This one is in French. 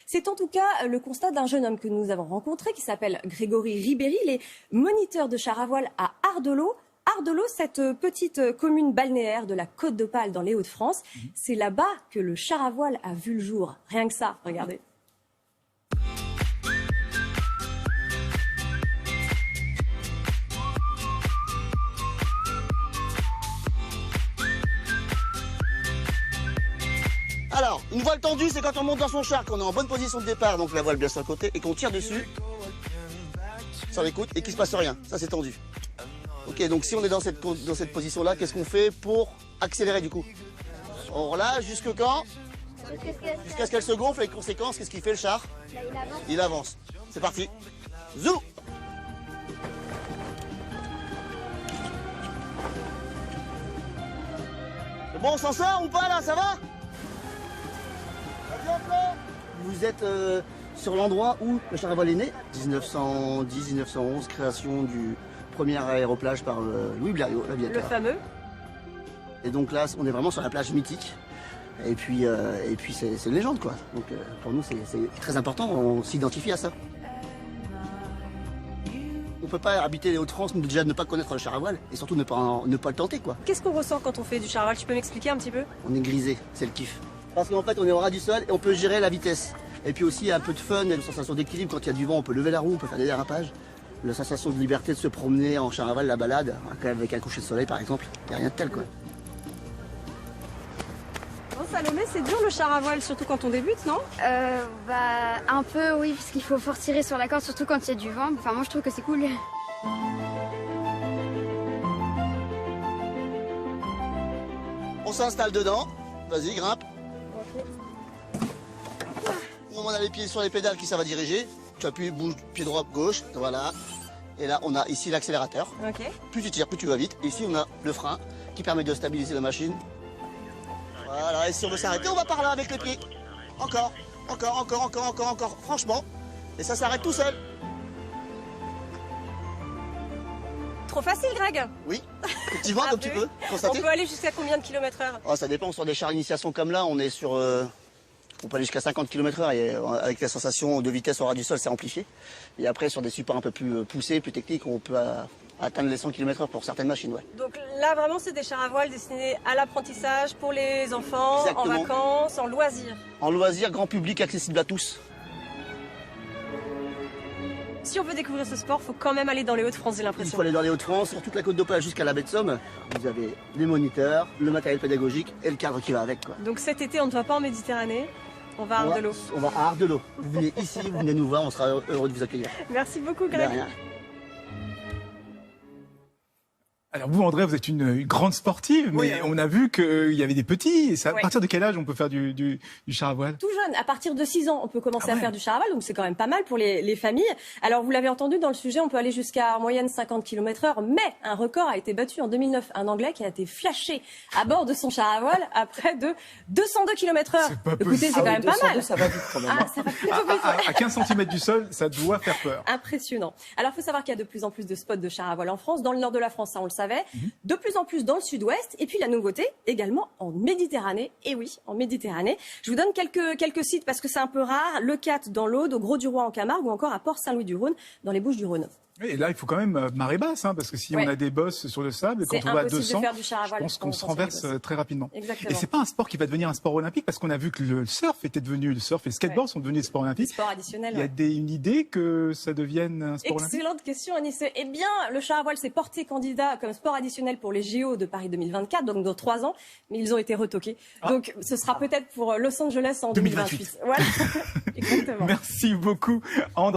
C'est en tout cas le constat d'un jeune homme que nous avons rencontré qui s'appelle Grégory Ribéry. Il est moniteur de char à voile à Ardelot. Ardelot, cette petite commune balnéaire de la Côte d'Opale dans les Hauts-de-France, c'est là-bas que le char à voile a vu le jour. Rien que ça, regardez. Alors, une voile tendue, c'est quand on monte dans son char, qu'on est en bonne position de départ, donc la voile bien sur le côté, et qu'on tire dessus, sans l'écoute, et qu'il se passe rien. Ça, c'est tendu. Ok, donc si on est dans cette position-là, qu'est-ce qu'on fait pour accélérer du coup? On relâche jusque quand? Jusqu'à ce qu'elle se gonfle, et conséquence, qu'est-ce qu'il fait le char? Il avance. C'est parti. Zou! C'est bon, on s'en sort ou pas là? Ça va? Vous êtes sur l'endroit où le char à voile est né, 1910-1911, création du premier aéroplage par Louis Blériot, l'aviateur. Le fameux. Et donc là, on est vraiment sur la plage mythique. Et puis c'est une légende, quoi. Donc pour nous, c'est très important, on s'identifie à ça. On peut pas habiter les Hauts-de-France, déjà ne pas connaître le char à voile, et surtout ne pas le tenter, quoi. Qu'est-ce qu'on ressent quand on fait du char à voile? Tu peux m'expliquer un petit peu? On est grisé, c'est le kiff. Parce qu'en fait, on est au ras du sol et on peut gérer la vitesse. Et puis aussi, il y a un peu de fun, il y a une sensation d'équilibre. Quand il y a du vent, on peut lever la roue, on peut faire des dérapages. La sensation de liberté de se promener en char à voile, la balade, avec un coucher de soleil par exemple, il n'y a rien de tel, quoi. Bon, Salomé, c'est dur le char à voile, surtout quand on débute, non? Un peu, oui, parce qu'il faut fort tirer sur la corde, surtout quand il y a du vent. Enfin, moi, je trouve que c'est cool. On s'installe dedans. Vas-y, grimpe. On a les pieds sur les pédales qui ça va diriger. Tu appuies, bouge, pied droit, gauche, voilà. Et là, on a ici l'accélérateur. Ok. Plus tu tires, plus tu vas vite. Et ici, on a le frein qui permet de stabiliser la machine. Voilà, et si on veut s'arrêter, on va par là avec les pieds. Encore, encore. Franchement. Et ça s'arrête tout seul. Trop facile, Greg? Oui, effectivement, comme tu peux constater. On peut aller jusqu'à combien de kilomètres/heure? Oh, ça dépend, sur des chars initiation comme là, on est sur... on peut aller jusqu'à 50 km/h et avec la sensation de vitesse au ras du sol, c'est amplifié. Et après, sur des supports un peu plus poussés, plus techniques, on peut atteindre les 100 km/h pour certaines machines, ouais. Donc là, vraiment, c'est des chars à voile destinés à l'apprentissage pour les enfants, Exactement. en vacances, en loisirs. En loisir, grand public, accessible à tous. Si on veut découvrir ce sport, il faut quand même aller dans les Hauts-de-France, j'ai Il l'impression. faut aller dans les Hauts-de-France, sur toute la côte d'Opale jusqu'à la baie de Somme. Vous avez les moniteurs, le matériel pédagogique et le cadre qui va avec, quoi. Donc cet été, on ne va pas en Méditerranée, on va à Ardelot. On va à Ardelot. Vous venez ici, vous venez nous voir, on sera heureux de vous accueillir. Merci beaucoup, De Greg. rien. Alors vous, André, vous êtes une grande sportive, mais Oui. on a vu qu'il y avait des petits. Et ça, Ouais. À partir de quel âge on peut faire du char à voile? Tout jeune, à partir de 6 ans, on peut commencer Ah à ouais. faire du char à voile, donc c'est quand même pas mal pour les familles. Alors vous l'avez entendu dans le sujet, on peut aller jusqu'à en moyenne 50 km/h, mais un record a été battu en 2009. Un Anglais qui a été flashé à bord de son char à voile à près de 202 km/h. C'est pas Écoutez, possible. c'est quand même pas mal. Ça va vite quand même. Ah, ça va plutôt vite. À 15 cm du sol, ça doit faire peur. Impressionnant. Alors, il faut savoir qu'il y a de plus en plus de spots de chars à voile en France. Dans le nord de la France, ça, on le savait. De plus en plus dans le sud-ouest. Et puis, la nouveauté, également en Méditerranée. Et oui, en Méditerranée. Je vous donne quelques sites parce que c'est un peu rare. Le Cat dans l'Aude, au Gros-du-Roi en Camargue ou encore à Port-Saint-Louis-du-Rhône dans les Bouches-du-Rhône. Et là, il faut quand même marée basse, hein, parce que si Ouais. on a des bosses sur le sable, C'est quand on va à impossible 200, de faire du char à je voile pense quand qu'on on se sent sur les renverse bosses. très rapidement. Exactement. Et c'est pas un sport qui va devenir un sport olympique, parce qu'on a vu que le surf était devenu, le surf et le skateboard sont devenus des sports olympiques. Sport additionnel. Il y a Ouais. une idée que ça devienne un sport olympique? Excellente question, Anis. Eh bien, le char à voile s'est porté candidat comme sport additionnel pour les JO de Paris 2024, donc dans 3 ans, mais ils ont été retoqués. Donc, ce sera peut-être pour Los Angeles en 2028. Voilà, exactement. Merci beaucoup, André.